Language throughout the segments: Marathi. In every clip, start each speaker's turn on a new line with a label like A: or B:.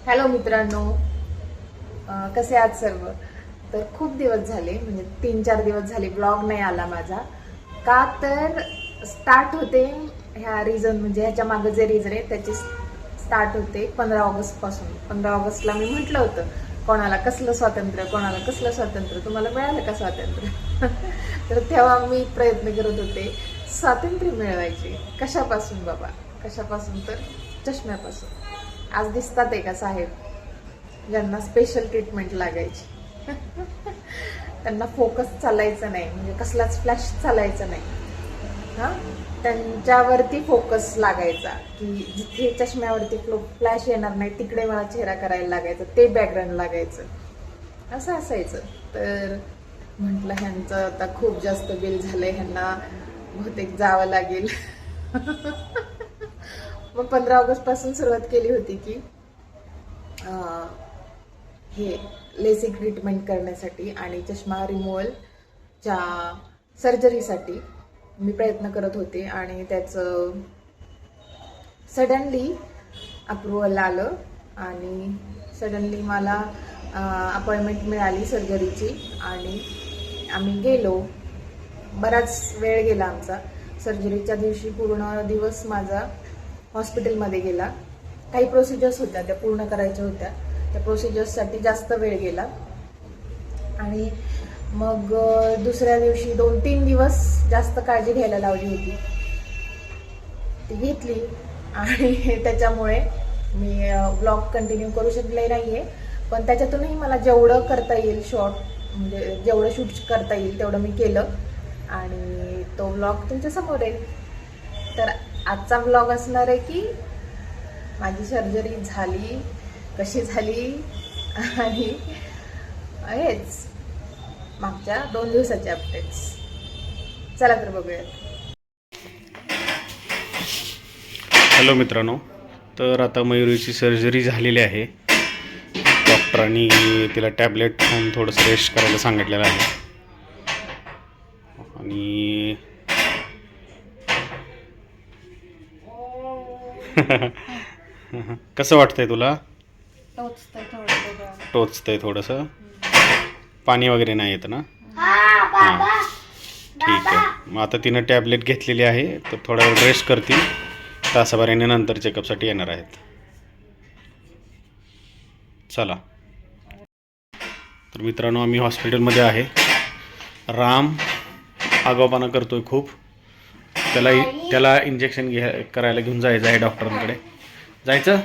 A: हॅलो मित्रांनो, कसे आहात सर्व? तर खूप दिवस झाले, म्हणजे 3-4 दिवस झाले ब्लॉग नाही आला माझा. का तर स्टार्ट होते ह्या रिझन, म्हणजे ह्याच्या मागे जे रिझन आहे त्याचे स्टार्ट होते 15 ऑगस्ट पासून. 15 ऑगस्टला मी म्हटलं होतं कोणाला कसलं स्वातंत्र्य, कोणाला कसलं स्वातंत्र्य, तुम्हाला मिळालं का स्वातंत्र्य? तर तेव्हा मी प्रयत्न करत होते स्वातंत्र्य मिळवायचे. कशापासून बाबा? कशापासून? तर चष्म्यापासून. आज दिसतात आहे का साहेब, ज्यांना स्पेशल ट्रीटमेंट लागायची. त्यांना फोकस चालायचं नाही, म्हणजे कसलाच फ्लॅश चालायचं नाही. हां, त्यांच्यावरती फोकस लागायचा, की जिथे चष्म्यावरती फ्लॅश येणार नाही तिकडे मला चेहरा करायला लागायचा, ते बॅकग्राऊंड लागायचं, असं असायचं. तर म्हटलं ह्यांचं आता खूप जास्त बिल झालंय, ह्यांना बहुतेक जावं लागेल. मग 15 ऑगस्ट पासून सुरुवात केली होती की हे लेसिक ट्रीटमेंट करण्यासाठी आणि चष्मा रिमूव्हलच्या सर्जरीसाठी मी प्रयत्न करत होते. आणि त्याचं सडनली अप्रुव्हल आलं आणि सडनली मला अपॉइंटमेंट मिळाली सर्जरीची आणि आम्ही गेलो. बराच वेळ गेला आमचा. सर्जरीच्या दिवशी पूर्ण दिवस माझा हॉस्पिटलमध्ये गेला. काही प्रोसिजर्स होत्या त्या पूर्ण करायच्या होत्या, त्या प्रोसिजर्ससाठी जास्त वेळ गेला. आणि मग दुसऱ्या दिवशी 2-3 दिवस जास्त काळजी घ्यायला लावली होती, ती घेतली. आणि त्याच्यामुळे मी ब्लॉग कंटिन्यू करू शकले नाही आहे, पण त्याच्यातूनही मला जेवढं करता येईल शॉर्ट, म्हणजे जेवढं शूट करता येईल तेवढं मी केलं आणि तो ब्लॉग तुमच्यासमोर आहे. तर आजचा ब्लॉग असणार आहे की माझी सर्जरी झाली, कशी झाली, आणि हेच मागच्या 2 दिवसाचे अपडेट्स. चला तर बघूयात.
B: हॅलो मित्रांनो, तर आता मयुरीची सर्जरी झालेली आहे. डॉक्टरांनी तिला टॅबलेट खाऊन थोडंसं रेस्ट करायला सांगितलेलं आहे. आणि कसं वाटतंय तुला? टोचतंय थोडंसं. पाणी वगैरे नाही येत ना? हां, ठीक आहे. मग आता तिनं टॅबलेट घेतलेली आहे, तर थोडा वेळ रेस्ट करतील. तासाभराने नंतर चेकअपसाठी येणार आहेत. चला. तर मित्रांनो, आम्ही हॉस्पिटलमध्ये आहे. राम आगाऊपणा करतोय खूप. त्याला इंजेक्शन करायला घेऊन जायचं आहे डॉक्टरांकडे. जायचं?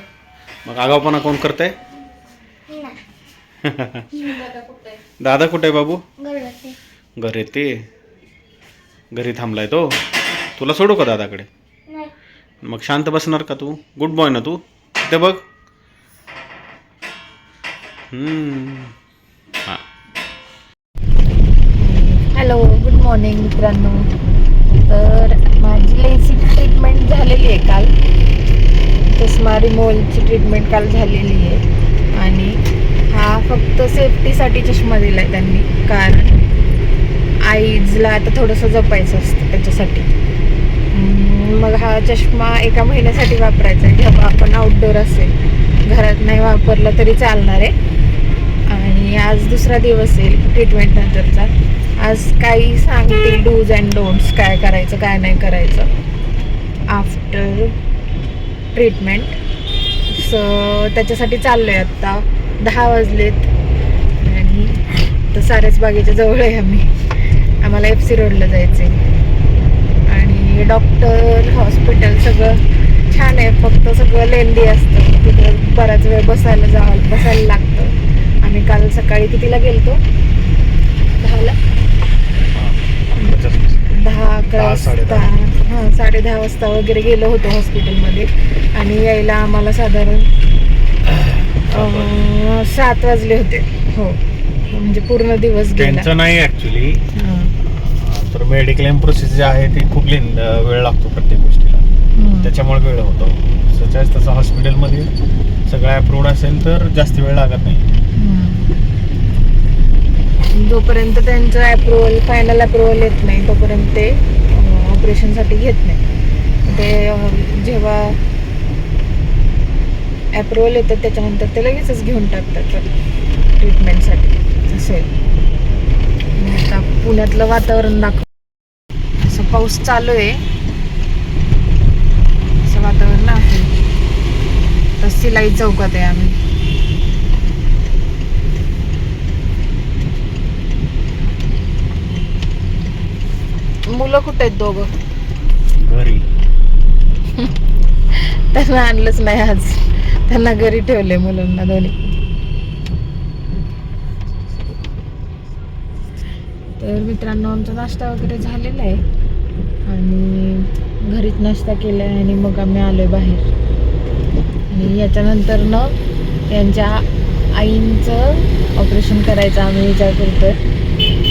B: मग आगाऊपणा कोण करतंय? दादा कुठे आहे बाबू? घरी ते घरी थांबलाय तो. तुला सोडू का दादाकडे? मग शांत बसणार का तू? गुड बॉय ना तू? ते बघ. हां.
A: हॅलो, गुड मॉर्निंग मित्रांनो. तर माझी लेसिक ट्रीटमेंट झालेली आहे काल. चष्मा रिमूव्हलची ट्रीटमेंट काल झालेली आहे आणि हा फक्त सेफ्टीसाठी चष्मा दिला आहे त्यांनी, कारण आईजला आता थोडंसं जपायचं असतं त्याच्यासाठी. मग हा चष्मा 1 महिन्यासाठी वापरायचा आहे, जेव्हा आपण आउटडोर असेल, घरात नाही वापरला तरी चालणार आहे. आणि आज दुसरा दिवस येईल ट्रीटमेंट नंतरचा. आज काही सांगतील डूज अँड डोंट्स, काय करायचं काय नाही करायचं आफ्टर ट्रीटमेंट. त्याच्यासाठी चाललो आहे. आत्ता 10 वाजलेत आणि तर सारसबागेच्या जवळ आहे आम्हाला FC रोडला जायचं आहे. आणि डॉक्टर, हॉस्पिटल सगळं छान आहे, फक्त सगळं लेंदी असतं, तिथं बराच वेळ बसायला लागतं. आम्ही काल सकाळी कितीला गेलतो? 10ला, 10-11 वाजता, 10:30 वाजता वगैरे गेलो होतो हॉस्पिटलमध्ये. आणि यायला आम्हाला साधारण 7 वाजले होते. हो, म्हणजे पूर्ण दिवस गेला.
B: त्यांचं नाही ॲक्च्युली, तर मेडिक्लेम प्रोसेस जी आहे ती खूप वेळ लागतो प्रत्येक गोष्टीला, त्याच्यामुळे वेळ होतो. तसं हॉस्पिटलमध्ये सगळं अप्रूव्ड असेल तर जास्त वेळ लागत नाही.
A: जोपर्यंत त्यांचं फायनल अप्रुव्हल येत नाही तोपर्यंत ते ऑपरेशनसाठी घेत नाही. ते जेव्हा अप्रुव्हल येतं त्याच्यानंतर ते लगेचच घेऊन टाकतात ट्रीटमेंटसाठी असेल. आता पुण्यातलं वातावरण दाखव, असं पाऊस चालू आहे, असं वातावरण आहे. तर सिलाई चौकात आहे आम्ही. मुलं कुठे आहेत दोघं?
B: घरी.
A: त्यांना आणलंच नाही आज, त्यांना घरी ठेवले मुलांना दोन्ही. तर मित्रांनो आमचा नाश्ता वगैरे झालेला आहे आणि घरीच नाश्ता केला आहे आणि मग आम्ही आलो आहे बाहेर. आणि याच्यानंतर त्यांच्या आईंचं ऑपरेशन करायचं आम्ही विचार करतोय.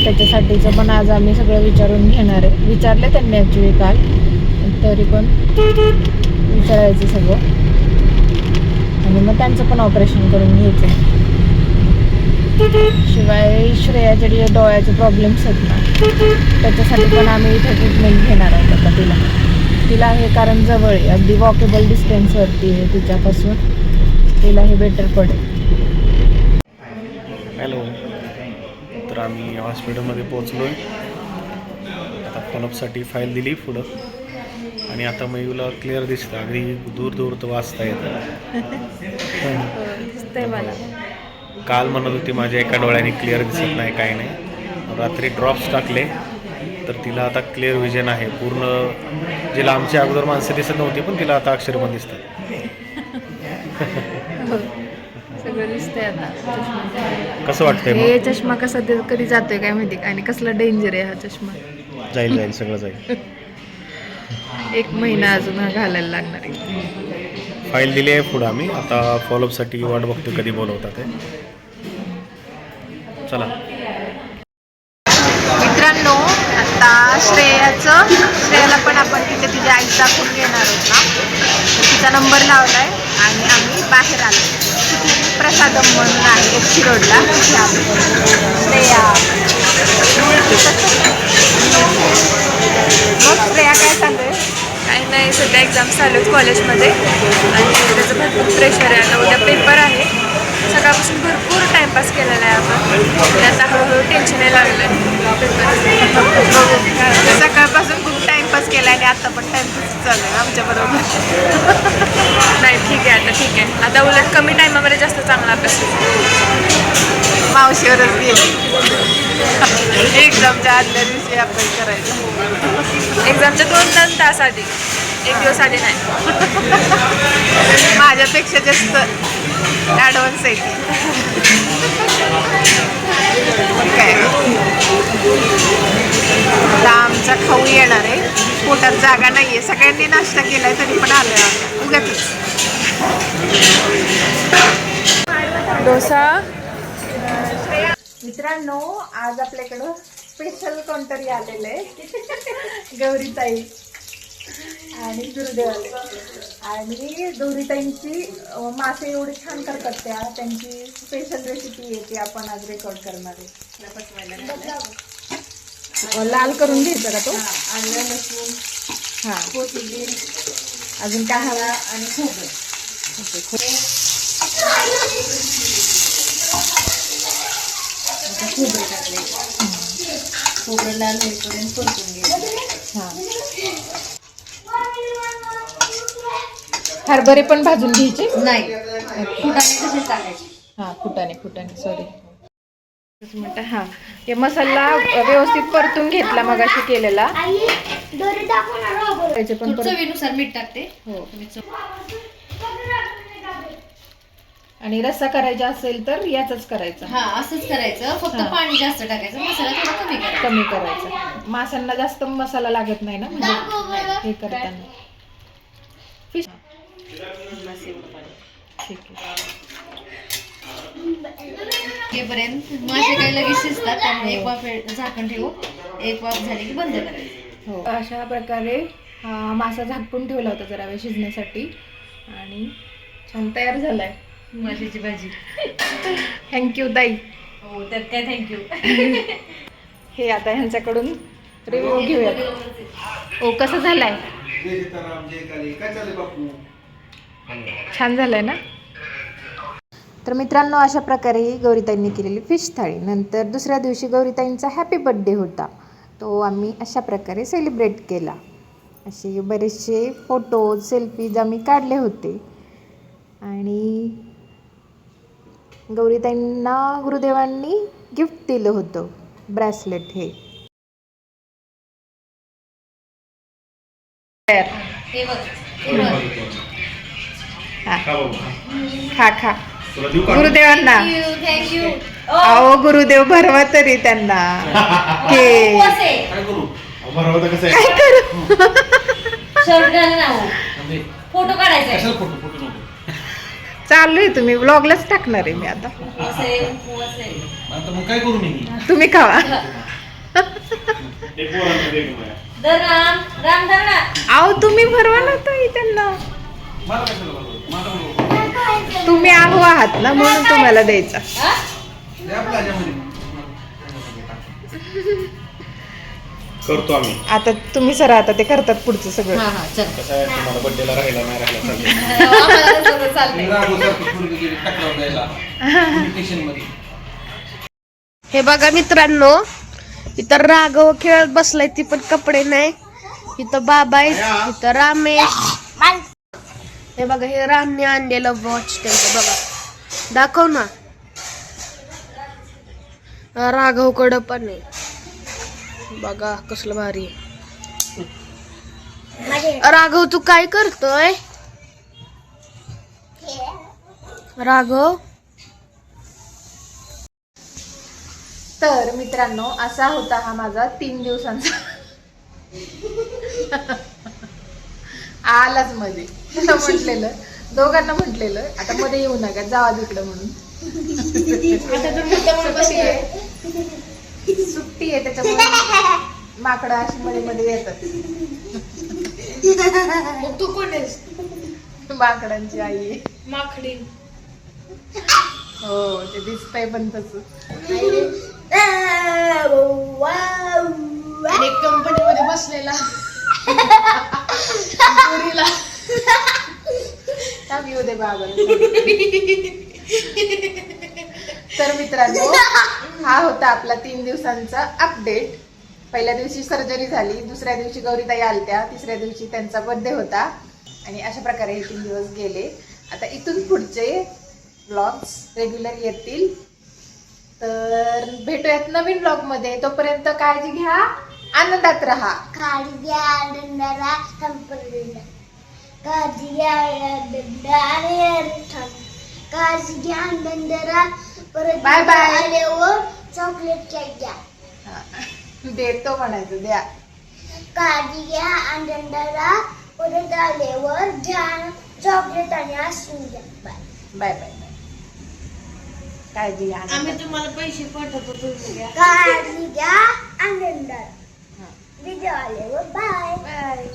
A: त्याच्यासाठीचं पण आज आम्ही सगळं विचारून घेणार आहे. विचारले त्यांनी ॲक्च्युली काल, तरी पण विचारायचं सगळं आणि मग त्यांचं पण ऑपरेशन करून घ्यायचं आहे. शिवाय श्रेयाचे जे डोळ्याचे प्रॉब्लेम्स आहेत ना, त्याच्यासाठी पण आम्ही इथे ट्रीटमेंट घेणार आहोत आता. तिला हे कारण जवळ आहे, अगदी वॉकेबल डिस्टन्सवरती आहे तिच्यापासून. तिला हे बेटर पडेल.
B: हॅलो. तर आम्ही हॉस्पिटलमध्ये पोचलो आहे. आता फॉलोअपसाठी फाईल दिली पुढं आणि आता मयूला क्लिअर दिसतं, अगदी दूर दूर तर वाचता येतं.
A: मला
B: काल म्हणत होती माझ्या एका डोळ्याने क्लिअर दिसत नाही, काही नाही. रात्री ड्रॉप्स टाकले तर तिला आता क्लिअर विजन आहे पूर्ण. जिला आमच्या अगोदर माणसं दिसत नव्हती पण तिला आता अक्षर पण दिसतात.
A: सगळं दिसतंय आता.
B: कसं वाटतंय
A: हे
B: मग?
A: चष्मा कसा कधी जातोय काय माहिती, आणि कसला डेंजर आहे हा चष्मा.
B: जाईल सगळं जाईल.
A: 1 महिना अजून हा घालायला लागणार आहे.
B: फाईल दिली आहे पुढं. आम्ही आता फॉलोअपसाठी वाट बघतो कधी बोलवतात ते. चला
A: मित्रांनो, आता श्रेयाला पण आपण तिथे तिची आई दाखवून घेणार आहोत ना. तिचा नंबर लावलाय आणि आम्ही बाहेर आलो. प्रसादम म्हणून आहे FC रोडला. श्रेया मग श्रेया काय चालू आहे?
C: काही नाही, सध्या एक्झाम चालू आहेत कॉलेजमध्ये आणि त्याचं भरपूर प्रेशर आहे. आता उद्या पेपर आहे. सकाळपासून भरपूर टाईमपास केलेला आहे आपण. आता हळूहळू टेन्शन यायला लागलं आहे.
A: सकाळपासून खूप टाइमपास केला आणि आता पण टाइमपास चालू आहे आमच्या बरोबर.
C: नाही ठीक आहे, आता ठीक आहे. आता उलट कमी टाईमामध्ये जास्त चांगला अभ्यास होतो.
A: मावशीवरच गेली. एक्झामच्या आदल्या दिवशी आपण करायचं.
C: एक्झामच्या 2 तास आधी, 1 दिवस आधी नाही.
A: माझ्यापेक्षा जास्त ॲडव्हान्स आहे ती. काय आता आमचा खाऊ येणार आहे. पोटात जागा नाही आहे. सगळ्यांनी नाश्ता केलाय तरी पण आलोय आम्ही उगाच.
C: डोसा.
A: मित्रांनो, आज आपल्याकडं स्पेशल कोणतरी आलेलं आहे. गौरीताई आणि गुरुदेव आले. आणि गौरीताईंची मासे एवढी छान करतात त्यांची स्पेशल रेसिपी आहे ती आपण आज रेकॉर्ड करणार आहे. लाल करून घ्यायचा का तो? आलं, लसूण, हां, कोथिंबीर, अजून काय हवा आणि खोबरं. खोबरं टाकले. खोबरं लाल होईपर्यंत परतून घ्यायचं. हां, हरभरे पण भाजून घ्यायचे नाही, फुटाणे तसेच टाकायचे. हां, फुटाणे सॉरी. मिनटं. हां, हे मसाला व्यवस्थित परतून घेतला मगाशी केलेला. त्याचे पण
D: चवीनुसार मीठ टाकते.
A: हो. आणि रस्सा करायचा असेल तर याचंच करायचं.
D: हा, असंच करायचं. फक्त पाणी जास्त टाकायचं, मसाला थोडा
A: कमी करायचा. माशांना जास्त मसाला लागत नाही ना, म्हणजे हे करताना. फिश ठीक आहे.
D: पर्यंत मासे काही लगेच शिजतात, त्यामुळे एक वाफ झाकण ठेवू. एक वाफ झाली की बंद करायचं.
A: हो, अशा प्रकारे हा मासा झाकून ठेवला होता जरा वेळ शिजण्यासाठी आणि छान तयार झालाय
D: माशाची भाजी.
A: थँक्यू ताई.
D: हो, त्यात काय थँक्यू.
A: हे आता ह्यांच्याकडून रिव्ह्यू घेऊयात. ओ, कसं झालाय? छान झालंय ना? तर मित्रांनो, अशा प्रकारे ही गौरीताईंनी केलेली फिश थाळी. नंतर दुसऱ्या दिवशी गौरीताईंचा हॅपी बर्थडे होता, तो आम्ही अशा प्रकारे सेलिब्रेट केला. असे बरेचसे फोटोज सेल्फीज आम्ही काढले होते. आणि गौरीताईंना गुरुदेवांनी गिफ्ट दिलं होतं, ब्रेसलेट. हे
D: हे बघ, हे बघ.
A: खा खा
B: तुला देऊ का?
A: गुरुदेवांना.
D: थँक्यू.
A: अहो गुरुदेव भरवा तरी त्यांना केक.
B: काय करू? बरं होतं कसं
A: काय
B: आहे?
A: करू?
D: शर्ट घाल ना हो. फोटो काढायचा
B: कशाला फोटो नको.
A: चालू आहे, तुम्ही व्लॉगलाच टाकणार आहे मी आता.
B: आता मग काय करू मी?
A: तुम्ही खावा.
B: एक पोरांचं दे गं मला.
D: राम राम धरणा.
A: अहो तुम्ही भरवा ना ताई त्यांना.
B: मला कशाला बोलवलं? माझा बोलवलं.
A: तुम्ही आहो आहात ना, म्हणून तुम्हाला द्यायचा.
B: दे आपल्या ह्याच्यामध्ये. करतो आम्ही.
A: आता तुम्ही सर आता ते करतात पुढचं सगळं.
D: हा हा चल.
B: कसं आहे, तुम्हाला बड्डेला राहिला नाही राहिला चालतं.
D: आम्हाला सगळं चालतंय.
E: हे बघा मित्रांनो, इथं राघव खेळत बसलाय, ती पण कपडे नाही. इथं बाबा आहे, इथं रामेश. हे बघा, हे रामने आणलेलं वॉच त्यांचं बघा, दाखव ना. राघवकडं पण आहे बघा, कसलं भारी आहे. राघव तू काय करतोय? राघव.
A: तर मित्रांनो, असा होता हा माझा 3 दिवसांचा. आलाच मध्ये म्हटलेलं, दोघांना म्हटलेलं आता मध्ये येऊ नका, जावा तिकडं म्हणून. सुट्टी आहे त्याच्यामुळे माकडं अशी मध्ये मध्ये येतात.
E: तू कोण आहेस?
A: माकडांची आई आहे.
E: माकडी.
A: हो, ते दिसतंय पण तसं.
E: आणि कंपनी मध्ये बसलेला
A: येऊ दे बाबा. तर मित्रांनो, हा होता आपला 3 दिवसांचा अपडेट. पहिल्या दिवशी सर्जरी झाली, दुसऱ्या दिवशी गौरीताई आलत्या, तिसऱ्या दिवशी त्यांचा बर्थडे होता. आणि अशा प्रकारे हे 3 दिवस गेले. आता इथून पुढचे व्लॉग्स रेग्युलर येतील. तर भेटूयात नवीन व्लॉग मध्ये. तोपर्यंत काळजी घ्या, आनंदात राहा.
F: काळजी घ्या, आनंदात राहा. काळजी घ्या, आनंदात राहा. परत
A: बाय बाय.
F: आल्यावर चॉकलेट केक द्या.
A: देतो म्हणायचं, द्या.
F: काळजी घ्या, आनंदात राहा. परत आल्यावर चॉकलेट आणि आईस्क्रीम द्या. Bye
A: bye bye bye. काळजी घ्या,
E: आम्ही
A: आनंदात.
E: तुम्हाला पैसे पाठवतो, तुम्ही घ्या.
F: काळजी घ्या, आनंदात. व्हिडिओ आल्यावर बाय
A: बाय.